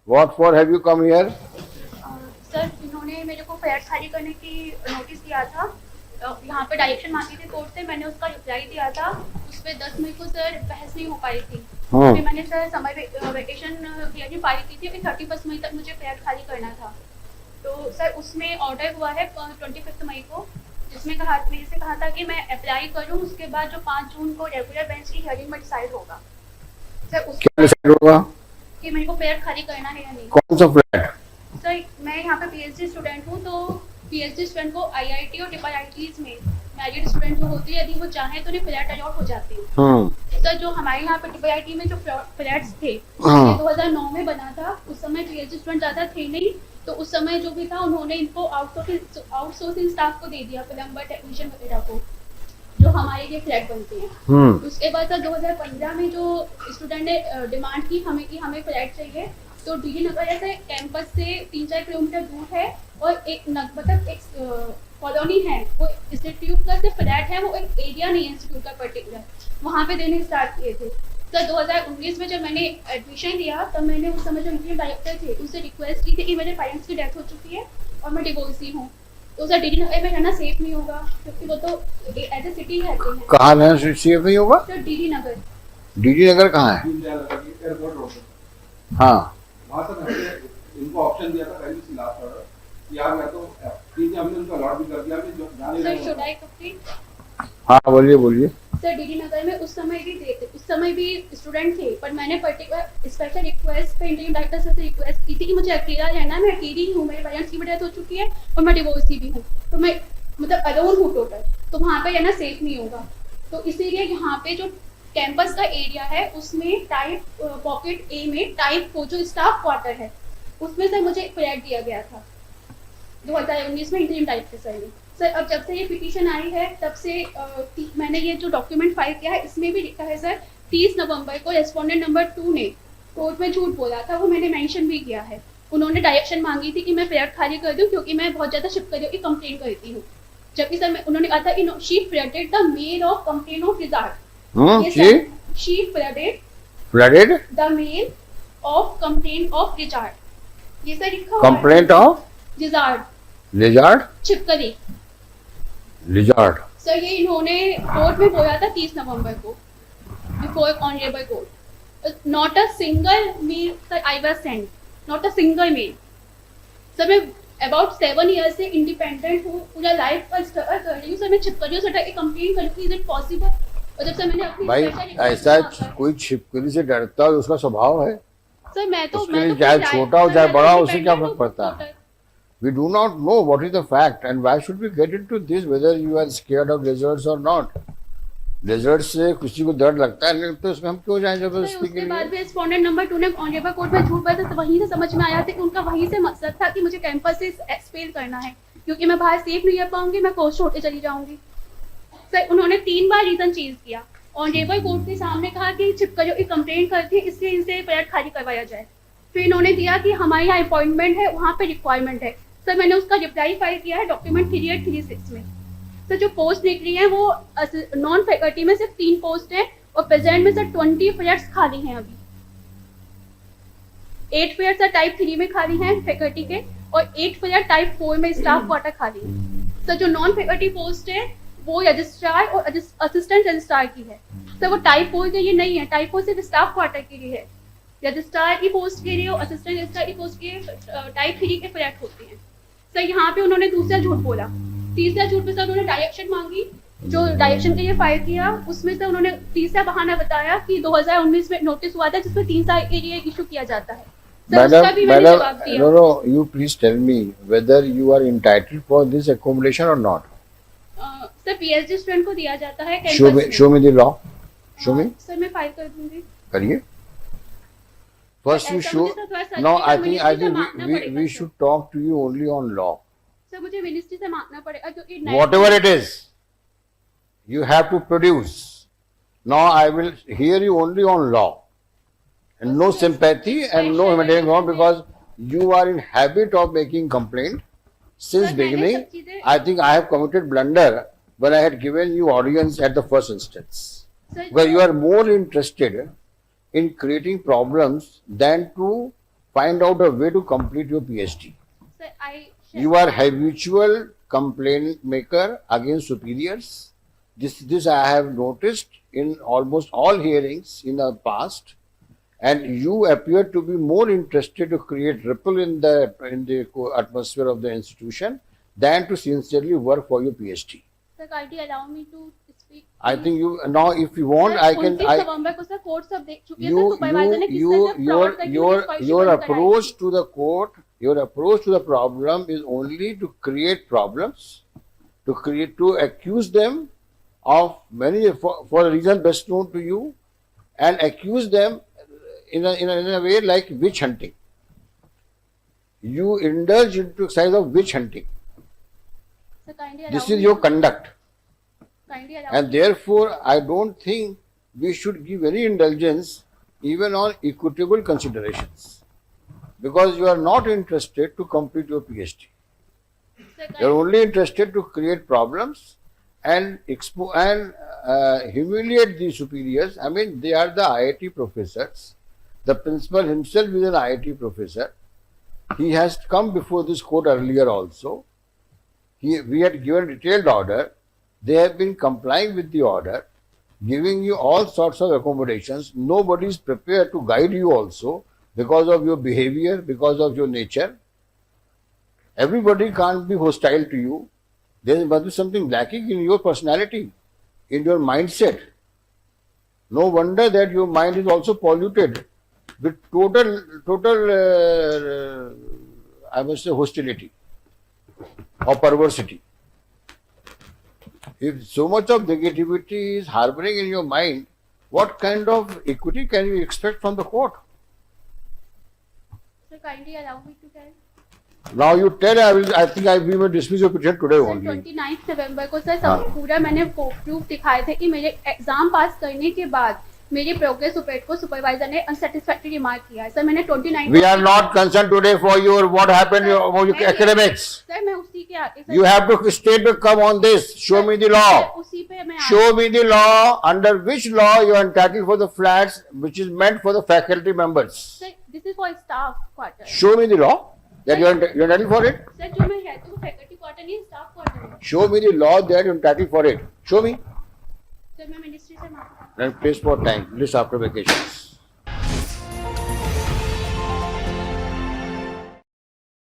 What for have you come here? Sir इन्होंने मेरे को फ्लैट खाली करने की नोटिस दिया था। यहाँ पे डायरेक्शन मांगी थी कोर्ट से, मैंने उसका रिप्लाई दिया था। उस पर 10 मई को सर बहस नहीं हो पाई थी। फिर मैंने sir summer vacation hearing file की थी। फिर 31 मई तक मुझे फ्लैट खाली करना था। तो सर उसमें ऑर्डर हुआ है 25 मई को, जिसमें मेरे से कहा था कि मैं अप्लाई करूँ, उसके बाद जो 5 जून को रेगुलर बेंच की हियरिंग में डिसाइड होगा। सर उस क्या डिसाइड होगा? कि मेरे को फ्लैट खाली करना है या नहीं। कौन सा फ्लैट? सर मैं यहाँ पे पीएचडी स्टूडेंट हूँ, तो पीएचडी स्टूडेंट को आईआईटी और ट्रिपल आईटीज में मैरिड स्टूडेंट जो होती है, यदि वो चाहे तो उन्हें फ्लैट अलॉट हो जाती है। सर जो हमारे यहाँ पे ट्रिपल आईटी में जो फ्लैट्स थे, ये 2009 में बना था। उस समय पीएचडी स्टूडेंट ज़्यादा थे नहीं, तो उस समय जो भी था उन्होंने इनको आउटसोर्सिंग स्टाफ को दे दिया, प्लम्बर टेक्नीशियन वगैरह को, जो हमारे लिए फ्लैट बनते हैं। उसके बाद सर 2015 में जो स्टूडेंट ने डिमांड की हमें कि हमें फ्लैट चाहिए, तो डीडी नगर ऐसे कैंपस से 3-4 किलोमीटर दूर है, और एक मतलब एक कॉलोनी है, वो इंस्टीट्यूट का सिर्फ फ्लैट है, वो एक एरिया नहीं है इंस्टीट्यूट का पर्टिकुलर, वहाँ पे देने स्टार्ट किए थे। सर 2019 में जब मैंने एडमिशन लिया, तब मैंने उस समय जो इंजीनियर डायरेक्टर थे उनसे रिक्वेस्ट की थी कि मेरे पेरेंट्स की डेथ हो चुकी है और मैं डिवोर्सी हूँ, तो सर डीडी नगर में रहना सेफ नहीं होगा, क्योंकि वो तो एज ए सिटी रहते हैं। कहाँ रहना सेफ नहीं होगा? सर डीडी नगर। डीडी नगर कहाँ है? Airport road. हाँ, वहाँ सर इनको ऑप्शन दिया था पहले से लास्ट ऑर्डर कि यार मैं तो ठीक है, हमने उनको अलॉट भी कर दिया कि जो जाने सर शुड आई कंप्लीट? हाँ बोलिए बोलिए। सर डीडी नगर में उस समय भी स्टूडेंट थे, पर मैंने पर्टिकुलर स्पेशल रिक्वेस्ट पे इंजीनियर डायरेक्टर से रिक्वेस्ट की थी कि मुझे अकेला रहना, मैं अकेली हूँ, मेरे पेरेंट्स की भी डेथ हो चुकी है और मैं डिवोर्सी भी हूँ, तो मैं मतलब अलोन हूँ टोटल, तो वहाँ पे रहना सेफ नहीं होगा। तो इसीलिए यहाँ पे जो कैंपस का एरिया है उसमें टाइप पॉकेट ए में टाइप को जो स्टाफ क्वार्टर है, उसमें से मुझे फ्लैट दिया गया था 2019 में इंटरिम डायरेक्टर सर ने। सर अब जब से ये पिटीशन आई है तब से मैंने ये जो डॉक्यूमेंट फाइल किया है, इसमें भी लिखा है सर 30 नवंबर को रेस्पोंडेंट नंबर 2 ने कोर्ट में झूठ बोला था, वो मैंने मेंशन भी किया है। उन्होंने डायरेक्शन मांगी थी कि मैं फ्लैट खाली कर दूं, क्योंकि मैं बहुत ज़्यादा शिपकरियों की कंप्लेन करती हूँ। जबकि सर उन्होंने कहा था कि she flooded the mail of complain of lizard. She flooded the mail of complain of lizard. ये सर लिखा हुआ है। कंप्लेंट ऑफ रिजार्ड, लिजार्ड, छिपकली। लिजार्ड। सर ये इन्होंने कोर्ट में बोला था 30 नवंबर को before honourable court. Not a single mail sir I was sent, not a single mail. Sir मैं अबाउट 7 ईयर्स से इंडिपेंडेंट हूँ, पूरा लाइफ का स्ट्रगल कर रही हूँ। सर मैं छिपकलियों से डर के कंप्लेन करूँगी, इज इट पॉसिबल? और जब सर मैंने अपनी भाई ऐसा कोई छिपकली से डरता है, उसका स्वभाव है। सर मैं तो चाहे छोटा हो चाहे बड़ा हो, उसे क्या फर्क पड़ता है? We do not know what is the fact and why should we get into this whether you are scared of lizards or not. Lizards से किसी को डर लगता है नहीं, तो इसमें हम क्यों जाएं जबरदस्ती के लिए? उसके बाद भी रेस्पोंडेंट नंबर 2 ने ऑनरेबल कोर्ट में झूठ बोला था, तो वहीं से समझ में आया था कि उनका वहीं से मकसद था कि मुझे कैंपस से एक्सपेल करना है, क्योंकि मैं बाहर सेफ नहीं रह पाऊंगी, मैं कोर्स छोड़ के चली जाऊंगी। सर उन्होंने 3 बार रीजन चेंज किया। ऑनरेबल कोर्ट के सामने कहा कि छिपकलियों की कंप्लेंट करती है, इसलिए इनसे फ्लैट खाली करवाया जाए। फिर इन्होंने दिया कि हमारे यहाँ अपॉइंटमेंट है, वहाँ पे रिक्वायरमेंट है। सर मैंने उसका रिप्लाई फाइल किया है डॉक्यूमेंट 3836 में। सर जो पोस्ट निकली है वो नॉन फैकल्टी में सिर्फ 3 पोस्ट है, और प्रेजेंट में सर 20 फ्लैट्स खाली हैं अभी। 8 फ्लैट सर टाइप 3 में खाली हैं फैकल्टी के, और 8 फ्लैट टाइप 4 में स्टाफ क्वार्टर खाली है। सर जो नॉन फैकल्टी पोस्ट है वो रजिस्ट्रार और असिस्टेंट रजिस्ट्रार की है। सर वो टाइप 4 के लिए नहीं है, टाइप 4 सिर्फ स्टाफ क्वार्टर के लिए है। रजिस्ट्रार की पोस्ट के लिए और असिस्टेंट रजिस्ट्रार की पोस्ट के लिए टाइप 3 के फ्लैट होते हैं। सर यहाँ पे उन्होंने दूसरा झूठ बोला। तीसरा झूठ पे सर उन्होंने डायरेक्शन मांगी, जो डायरेक्शन के लिए फाइल किया उसमें से उन्होंने तीसरा बहाना बताया कि 2019 में नोटिस हुआ था जिसमें 3 साल के लिए इशू किया जाता है। Madam, you please tell me whether you are entitled for this accommodation or not. Sir PhD student को दिया जाता है। Show me the law. Show me. Sir मैं फाइल कर दूंगी। करिए। First you show. No, I think we should talk to you only on law. Sir मुझे ministry से मांगना पड़ेगा, क्योंकि whatever it is, you have to produce. Now I will hear you only on law, and no sympathy and no humanitarian ground, because you are in habit of making complaint since beginning. I think I have committed blunder when I had given you audience at the first instance, because you are more interested in creating problems than to find out a way to complete your PhD. Sir, You are habitual complaint maker against superiors. This I have noticed in almost all hearings in the past, and you appear to be more interested to create ripple in the atmosphere of the institution than to sincerely work for your PhD. Sir, kindly allow me to speak. I think you now, if you want, I can. 29 नवंबर को sir court सब देख चुकी है sir, supervisor ने किस तरह से fraud करके मुझे your scholarship approach to the court, your approach to the problem is only to create problems, to accuse them of many for a reason best known to you, and accuse them in a way like witch hunting. You indulge into exercise of witch hunting. Sir, kindly allow This me is your to- conduct. kindly allow And me- therefore, I don't think we should give any indulgence even on equitable considerations, because you are not interested to complete your PhD. Sir, You are kindly- only interested to create problems and humiliate the superiors. I mean, they are the IIT professors. The principal himself is an IIT professor. He has come before this court earlier also. We had given detailed order. They have been complying with the order, giving you all sorts of accommodations. Nobody is prepared to guide you also because of your behavior, because of your nature. Everybody can't be hostile to you. There must be something lacking in your personality, in your mindset. No wonder that your mind is also polluted with total I must say, hostility or perversity. If so much of negativity is harboring in your mind, what kind of equity can you expect from the court? Sir, kindly allow me to tell. Now you tell, I think we will dismiss your petition today sir only. 29 नवंबर को sir हाँ। सब पूरा मैंने proof दिखाए थे कि मेरे exam पास करने के बाद मेरी प्रोग्रेस रिपोर्ट को सुपरवाइजर ने अनसेटिस्फैक्टरी रिमार्क किया है सर। मैंने 29 We are not concerned today for your what happened about your academics. Sir मैं उसी के आगे sir You have to state to come on this. Show me the law. उसी पे मैं Show me the law under which law you are entitled for the flats which is meant for the faculty members. Sir this is for staff quarter Show me the law that you are entitled for it. Sir जो मैं है तो faculty quarter नहीं staff quarter है Show me the law that you are entitled for it. Show me. Sir मैं ministry से मांगता हूँ Then place for time. List after vacations.